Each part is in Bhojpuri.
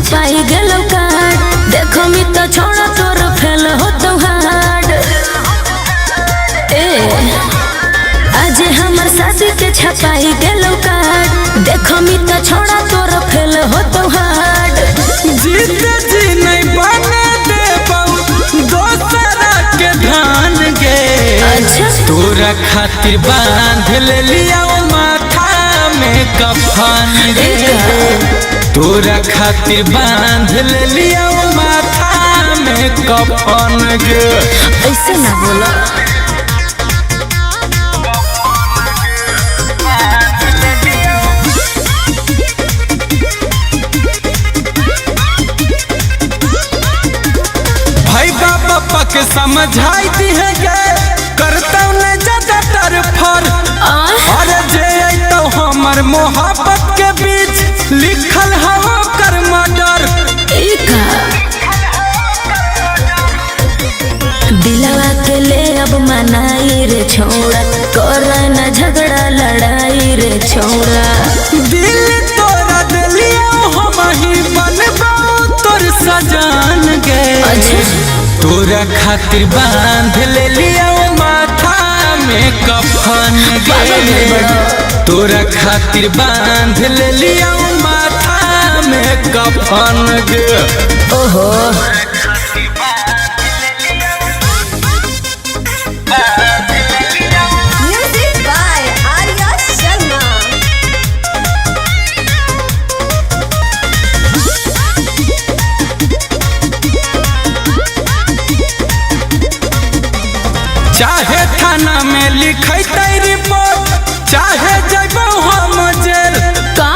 छपाई गेलो कार्ड देखो मी तो छोड़ा तोर फेल हो तो हार्ड ए आज हमर शादी के छपाई गेलो कार्ड देखो मी तो छोड़ा तोर फेल हो तो हार्ड जीते जी नहीं बने दे दोसरा के धान गे अच्छा तोरा खातिर बांध ले लिया माथा में कफन गे तोरा खातिर बांध ले लिया माथा में कफन गे ऐसे ना बोलो भाई बाबा के समझाई दी है गे करता न ज्यादा तरफर अरे जे तो हमर मोहब्बत के बीच लिखल हवा कर मर्डर दिलवा के ले अब मनाई रे छोड़ा कोरा न झगड़ा लड़ाई रे छोड़ा दिल तोरा दिलिया हम ही बनबो तोर सजान गे तोरा खातिर बांध ले लिया माथा में कफन गे तोरा खातिर बांध ले लिया माथा में कफन गे ओहो Music by Arya Sharma. चाहे थाना में लिखते रिपोर्ट चाहे जइबो हम जेल का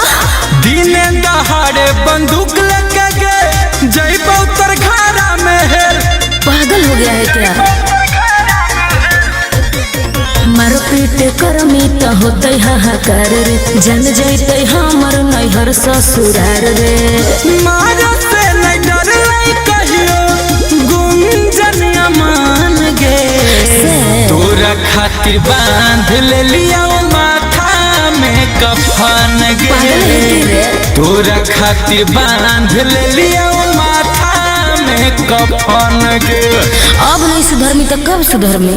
दिने दहाड़े बंदूक लेके गे जइबो तोर घरा में हेर पागल हो गया है क्या मार पीट कर मी तो होते हाहाकार रे जन जैते हमर नैहर ससुरार रे मार से नहीं डर लाई कहियो गुंजनिया मान गे तोरा खातिर बांध ले लिया माथा में कफन गे तोरा खातिर बांध ले लिया माथा में कफन गे अब नहीं सुधर मी तो कब सुधर मी।